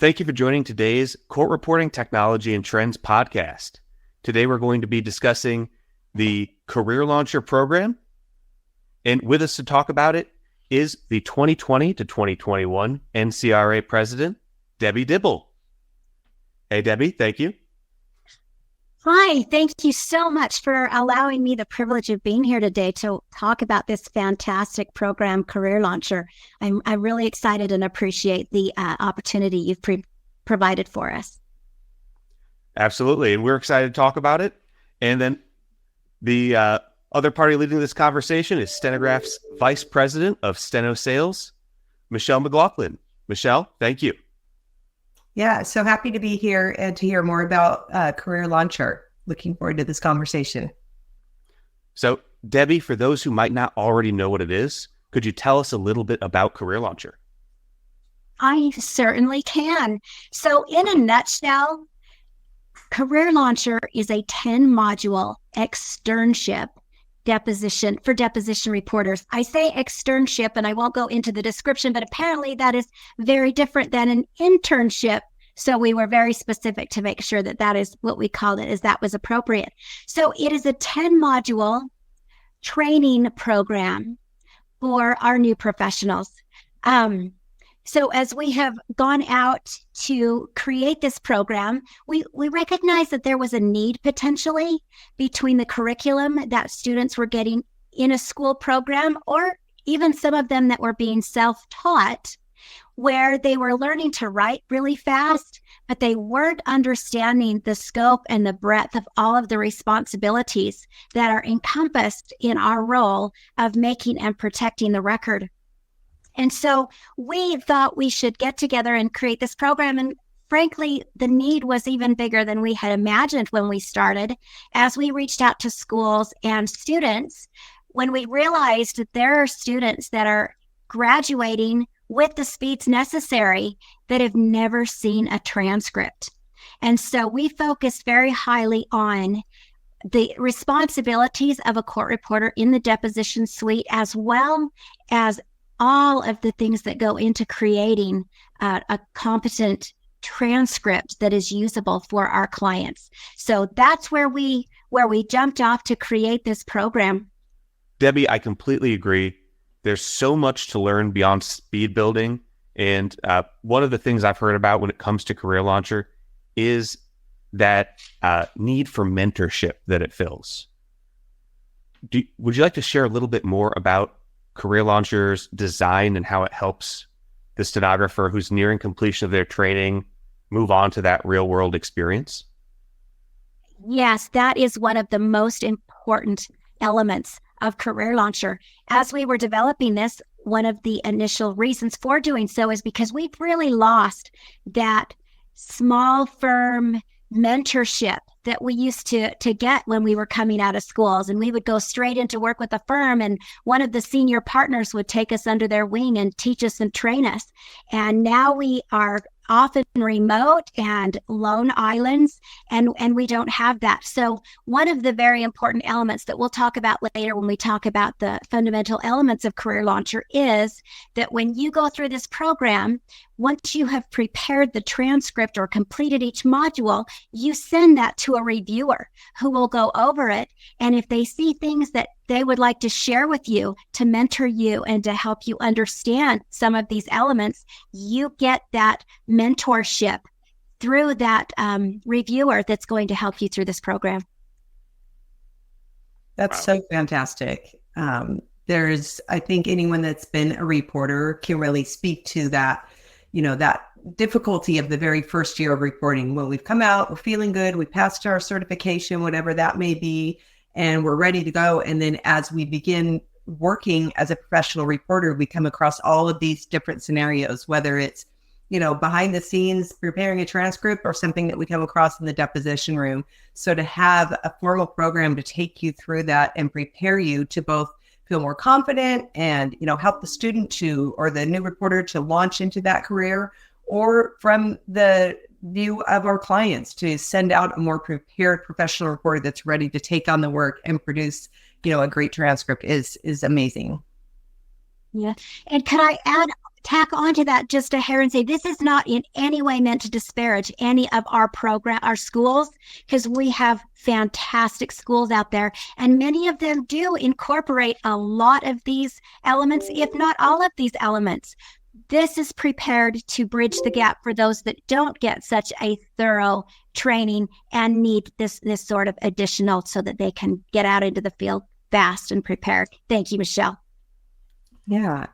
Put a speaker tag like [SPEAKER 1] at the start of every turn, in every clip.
[SPEAKER 1] Thank you for joining today's Court Reporting Technology and Trends podcast. Today we're going to be discussing the Career Launcher program. And with us to talk about it is the 2020 to 2021 NCRA President, Debbie Dibble. Hey, Debbie, thank you.
[SPEAKER 2] Hi, thank you so much for allowing me the privilege of being here today to talk about this fantastic program, Career Launcher. I'm really excited and appreciate the opportunity you've provided for us.
[SPEAKER 1] Absolutely, and we're excited to talk about it. And then the other party leading this conversation is Stenograph's Vice President of Steno Sales, McLaughlin. Michelle, thank you.
[SPEAKER 3] Yeah, so happy to be here and to hear more about Career Launcher. Looking forward to this conversation.
[SPEAKER 1] So, Debbie, for those who might not already know what it is, could you tell us a little bit about Career Launcher?
[SPEAKER 2] I certainly can. So, in a nutshell, Career Launcher is a 10-module externship deposition for deposition reporters. I say externship, and I won't go into the description, but apparently that is very different than an internship. So we were very specific to make sure that that is what we called it, as that was appropriate. So it is a 10-module training program for our new professionals. So as we have gone out to create this program, we recognize that there was a need potentially between the curriculum that students were getting in a school program, or even some of them that were being self-taught, where they were learning to write really fast, but they weren't understanding the scope and the breadth of all of the responsibilities that are encompassed in our role of making and protecting the record. And so we thought we should get together and create this program. And frankly, the need was even bigger than we had imagined when we started. As we reached out to schools and students, when we realized that there are students that are graduating with the speeds necessary that have never seen a transcript. And so we focused very highly on the responsibilities of a court reporter in the deposition suite, as well as all of the things that go into creating a competent transcript that is usable for our clients. So that's where we jumped off to create this program.
[SPEAKER 1] Debbie, I completely agree. There's so much to learn beyond speed building. And one of the things I've heard about when it comes to Career Launcher is that need for mentorship that it fills. Would you like to share a little bit more about Career Launcher's design and how it helps the stenographer who's nearing completion of their training move on to that real world experience?
[SPEAKER 2] Yes, that is one of the most important elements of Career Launcher. As we were developing this, one of the initial reasons for doing so is because we've really lost that small firm mentorship that we used to get when we were coming out of schools, and we would go straight into work with a firm, and one of the senior partners would take us under their wing and teach us and train us. And now we are often remote and lone islands, and we don't have that. So one of the very important elements that we'll talk about later when we talk about the fundamental elements of Career Launcher is that when you go through this program, once you have prepared the transcript or completed each module, you send that to a reviewer who will go over it. And if they see things that they would like to share with you to mentor you and to help you understand some of these elements, you get that mentorship through that reviewer that's going to help you through this program.
[SPEAKER 3] That's so fantastic. I think anyone that's been a reporter can really speak to that, that difficulty of the very first year of reporting. When we've come out, we're feeling good, we passed our certification, whatever that may be, and we're ready to go. And then as we begin working as a professional reporter, we come across all of these different scenarios, whether it's, behind the scenes, preparing a transcript, or something that we come across in the deposition room. So to have a formal program to take you through that and prepare you to both feel more confident and, help the student or the new reporter to launch into that career, or from the view of our clients to send out a more prepared professional reporter that's ready to take on the work and produce, a great transcript is amazing.
[SPEAKER 2] Yeah. And can I add, tack onto that just a hair and say, this is not in any way meant to disparage any of our schools, because we have fantastic schools out there, and many of them do incorporate a lot of these elements, if not all of these elements. This is prepared to bridge the gap for those that don't get such a thorough training and need this sort of additional so that they can get out into the field fast and prepared. Thank you, Michelle.
[SPEAKER 3] Yeah.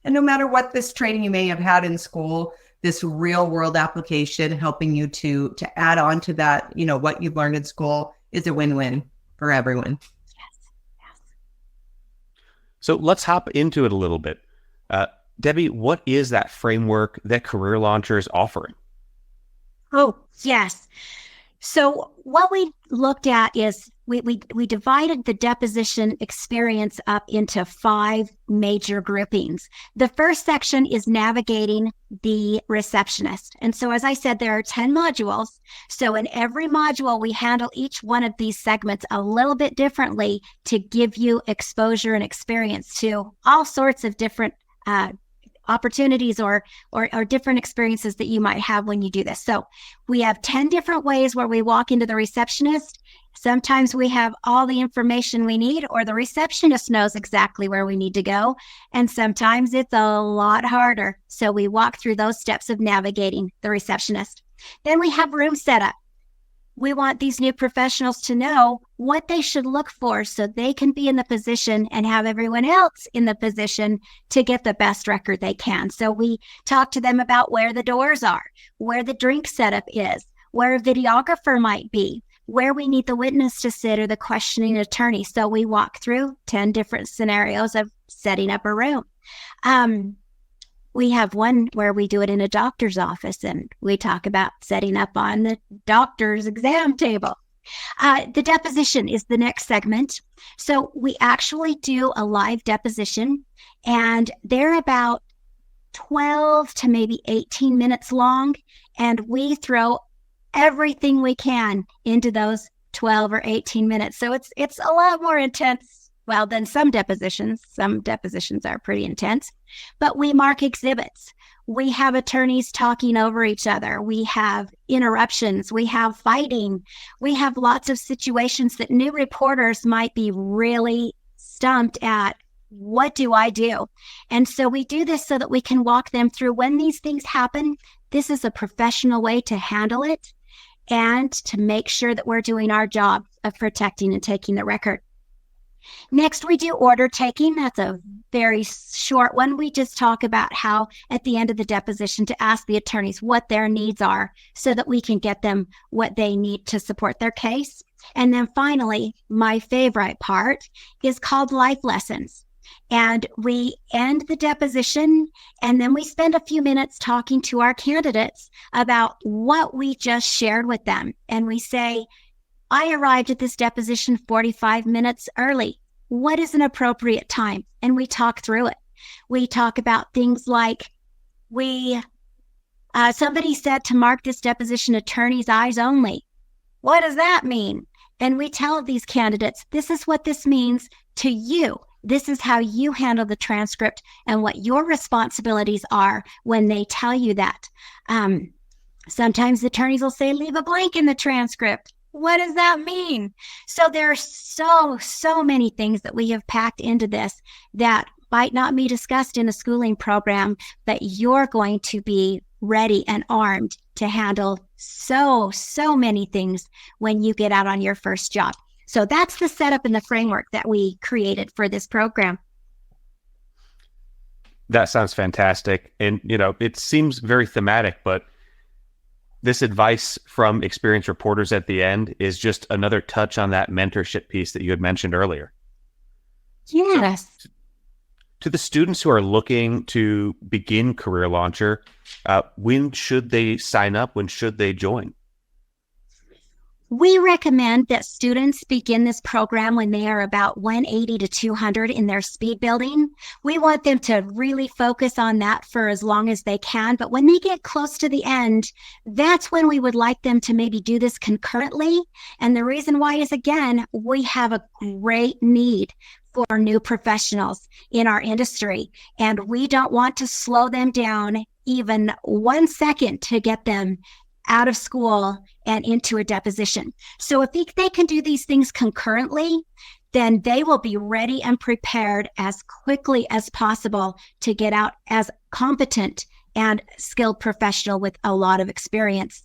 [SPEAKER 3] And no matter what this training you may have had in school, this real world application helping you to add on to that, what you've learned in school is a win-win for everyone.
[SPEAKER 2] Yes.
[SPEAKER 1] So let's hop into it a little bit. Debbie, what is that framework that Career Launcher is offering?
[SPEAKER 2] Oh, yes. So what we looked at is we divided the deposition experience up into 5 major groupings. The first section is navigating the receptionist. And so, as I said, there are 10 modules. So in every module, we handle each one of these segments a little bit differently to give you exposure and experience to all sorts of different opportunities or different experiences that you might have when you do this. So we have 10 different ways where we walk into the receptionist. Sometimes we have all the information we need, or the receptionist knows exactly where we need to go. And sometimes it's a lot harder. So we walk through those steps of navigating the receptionist. Then we have room setup. We want these new professionals to know what they should look for so they can be in the position and have everyone else in the position to get the best record they can. So we talk to them about where the doors are, where the drink setup is, where a videographer might be, where we need the witness to sit or the questioning attorney. So we walk through 10 different scenarios of setting up a room. We have one where we do it in a doctor's office, and we talk about setting up on the doctor's exam table. The deposition is the next segment. So we actually do a live deposition, and they're about 12 to maybe 18 minutes long, and we throw everything we can into those 12 or 18 minutes. So it's a lot more intense. Well, than some depositions. Some depositions are pretty intense, but we mark exhibits. We have attorneys talking over each other. We have interruptions. We have fighting. We have lots of situations that new reporters might be really stumped at. What do I do? And so we do this so that we can walk them through when these things happen. This is a professional way to handle it and to make sure that we're doing our job of protecting and taking the record. Next, we do order taking. That's a very short one. We just talk about how at the end of the deposition to ask the attorneys what their needs are so that we can get them what they need to support their case. And then finally, my favorite part is called life lessons. And we end the deposition, and then we spend a few minutes talking to our candidates about what we just shared with them. And we say, I arrived at this deposition 45 minutes early. What is an appropriate time? And we talk through it. We talk about things like somebody said to mark this deposition attorney's eyes only. What does that mean? And we tell these candidates, this is what this means to you. This is how you handle the transcript and what your responsibilities are when they tell you that. Sometimes the attorneys will say, leave a blank in the transcript. What does that mean? So there are so many things that we have packed into this that might not be discussed in a schooling program, but you're going to be ready and armed to handle so many things when you get out on your first job. So that's the setup and the framework that we created for this program.
[SPEAKER 1] That sounds fantastic. And, it seems very thematic, but this advice from experienced reporters at the end is just another touch on that mentorship piece that you had mentioned earlier.
[SPEAKER 2] Yes.
[SPEAKER 1] To the students who are looking to begin Career Launcher, when should they sign up? When should they join?
[SPEAKER 2] We recommend that students begin this program when they are about 180 to 200 in their speed building. We want them to really focus on that for as long as they can. But when they get close to the end, that's when we would like them to maybe do this concurrently. And the reason why is, again, we have a great need for new professionals in our industry. And we don't want to slow them down even 1 second to get them out of school and into a deposition. So if they can do these things concurrently, then they will be ready and prepared as quickly as possible to get out as competent and skilled professional with a lot of experience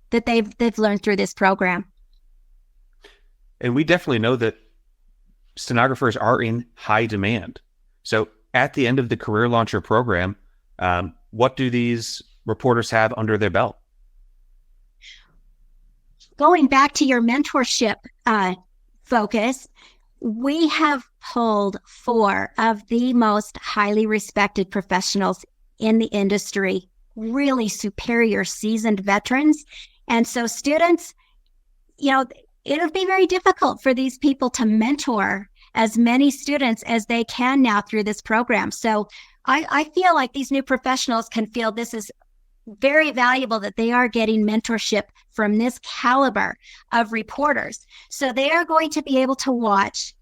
[SPEAKER 2] that they've learned through this program.
[SPEAKER 1] And we definitely know that stenographers are in high demand. So at the end of the Career Launcher program, what do these reporters have under their belt?
[SPEAKER 2] Going back to your mentorship focus, we have pulled 4 of the most highly respected professionals in the industry, really superior seasoned veterans. And so students, it'll be very difficult for these people to mentor as many students as they can now through this program. So I feel like these new professionals can feel this is very valuable, that they are getting mentorship from this caliber of reporters. So they are going to be able to watch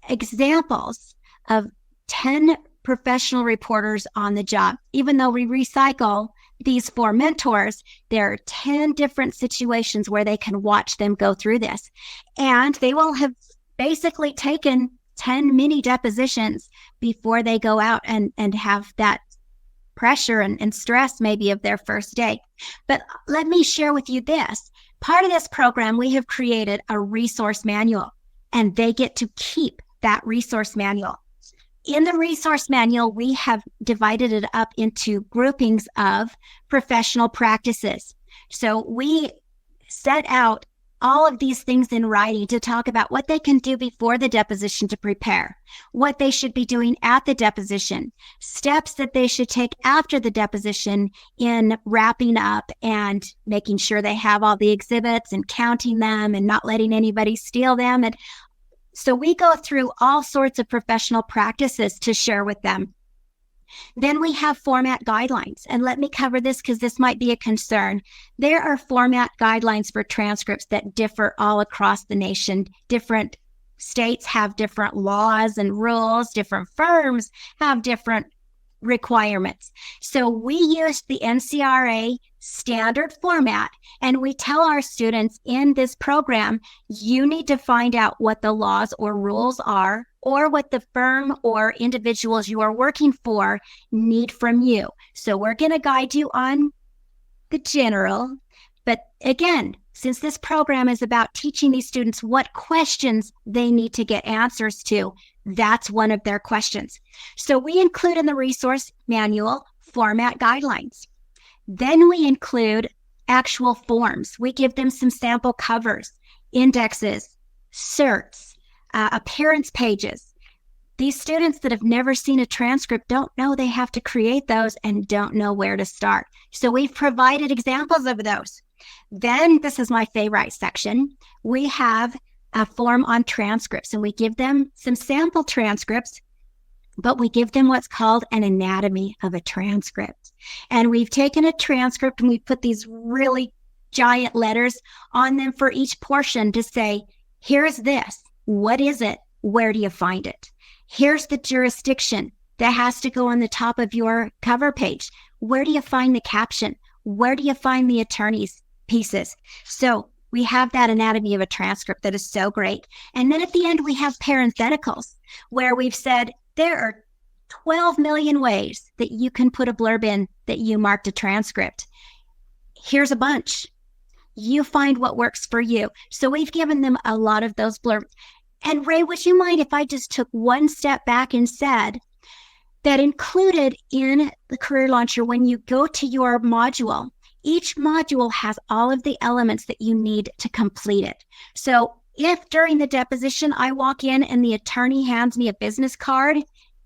[SPEAKER 2] examples of 10 professional reporters on the job. Even though we recycle these 4 mentors, there are 10 different situations where they can watch them go through this. And they will have basically taken 10 mini depositions before they go out and have that pressure and stress maybe of their first day. But let me share with you this. Part of this program, we have created a resource manual, and they get to keep that resource manual. In the resource manual, we have divided it up into groupings of professional practices. So we set out all of these things in writing to talk about what they can do before the deposition to prepare, what they should be doing at the deposition, steps that they should take after the deposition in wrapping up and making sure they have all the exhibits and counting them and not letting anybody steal them. And so we go through all sorts of professional practices to share with them. Then we have format guidelines. And let me cover this because this might be a concern. There are format guidelines for transcripts that differ all across the nation. Different states have different laws and rules. Different firms have different requirements. So we use the NCRA standard format, and we tell our students in this program, you need to find out what the laws or rules are, or what the firm or individuals you are working for need from you. So we're going to guide you on the general, but again, since this program is about teaching these students what questions they need to get answers to, that's one of their questions. So we include in the resource manual format guidelines. Then we include actual forms. We give them some sample covers, indexes, certs, appearance pages. These students that have never seen a transcript don't know they have to create those and don't know where to start. So we've provided examples of those. Then, this is my favorite section, we have a form on transcripts, and we give them some sample transcripts, but we give them what's called an anatomy of a transcript. And we've taken a transcript and we put these really giant letters on them for each portion to say, here's this, what is it, where do you find it? Here's the jurisdiction that has to go on the top of your cover page. Where do you find the caption? Where do you find the attorney's pieces? So we have that anatomy of a transcript that is so great. And then at the end, we have parentheticals where we've said there are 12 million ways that you can put a blurb in that you marked a transcript. Here's a bunch. You find what works for you. So we've given them a lot of those blurbs. And Ray, would you mind if I just took one step back and said that included in the Career Launcher, when you go to your module, each module has all of the elements that you need to complete it. So if during the deposition I walk in and the attorney hands me a business card,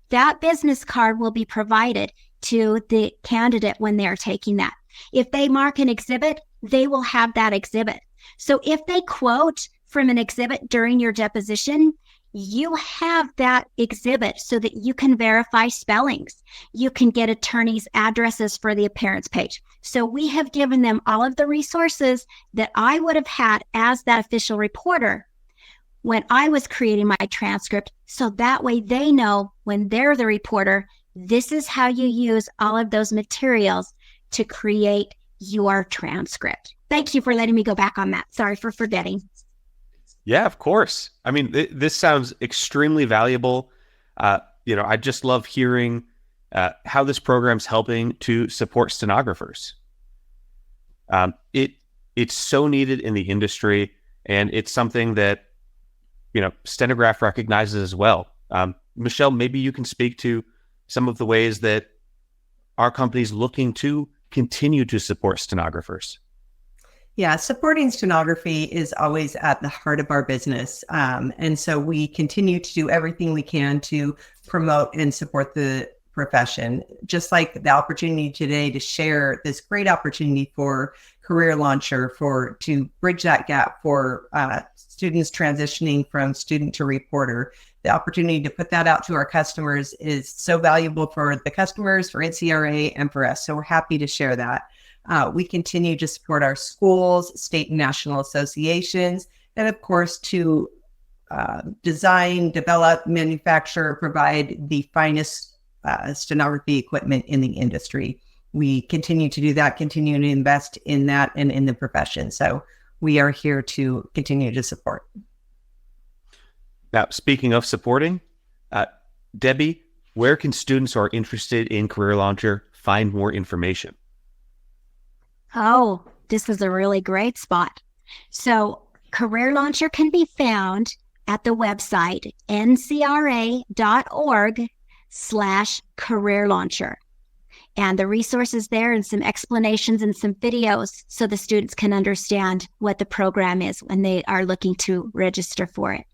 [SPEAKER 2] that business card will be provided to the candidate when they're taking that. If they mark an exhibit, they will have that exhibit. So if they quote from an exhibit during your deposition, you have that exhibit so that you can verify spellings. You can get attorneys' addresses for the appearance page. So we have given them all of the resources that I would have had as that official reporter when I was creating my transcript. So that way they know when they're the reporter, this is how you use all of those materials to create your transcript. Thank you for letting me go back on that. Sorry for forgetting.
[SPEAKER 1] Yeah, of course. I mean, this sounds extremely valuable. I just love hearing how this program's helping to support stenographers. It's so needed in the industry, and it's something that, Stenograph recognizes as well. Michelle, maybe you can speak to some of the ways that our company's looking to continue to support stenographers.
[SPEAKER 3] Yeah, supporting stenography is always at the heart of our business. And so we continue to do everything we can to promote and support the profession, just like the opportunity today to share this great opportunity for Career Launcher to bridge that gap for students transitioning from student to reporter. The opportunity to put that out to our customers is so valuable for the customers, for NCRA, and for us. So we're happy to share that. We continue to support our schools, state and national associations, and of course to design, develop, manufacture, provide the finest stenography equipment in the industry. We continue to do that, continue to invest in that and in the profession. So we are here to continue to support.
[SPEAKER 1] Now, speaking of supporting, Debbie, where can students who are interested in Career Launcher find more information?
[SPEAKER 2] Oh, this is a really great spot. So Career Launcher can be found at the website ncra.org/career launcher. And the resources there and some explanations and some videos so the students can understand what the program is when they are looking to register for it.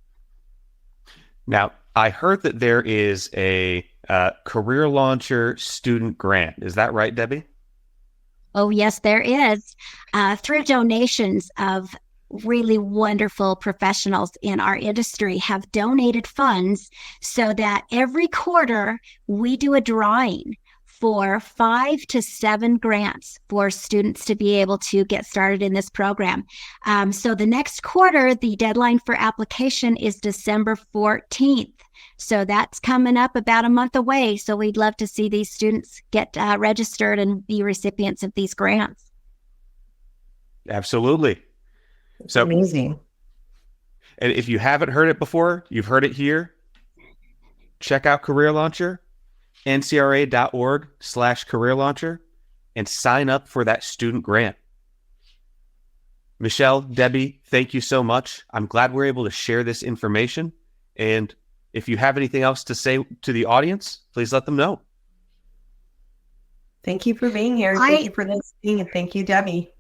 [SPEAKER 1] Now, I heard that there is a Career Launcher student grant. Is that right, Debbie?
[SPEAKER 2] Oh, yes, there is. Through donations of really wonderful professionals in our industry have donated funds so that every quarter we do a drawing for 5 to 7 grants for students to be able to get started in this program. So the next quarter, the deadline for application is December 14th. So that's coming up about a month away. So we'd love to see these students get registered and be recipients of these grants.
[SPEAKER 1] Absolutely. So
[SPEAKER 3] amazing.
[SPEAKER 1] And if you haven't heard it before, you've heard it here. Check out Career Launcher, ncra.org/career launcher, and sign up for that student grant. Michelle, Debbie, thank you so much. I'm glad we're able to share this information. And if you have anything else to say to the audience, please let them know.
[SPEAKER 3] Thank you for being here. Thank you for listening. And thank you, Debbie.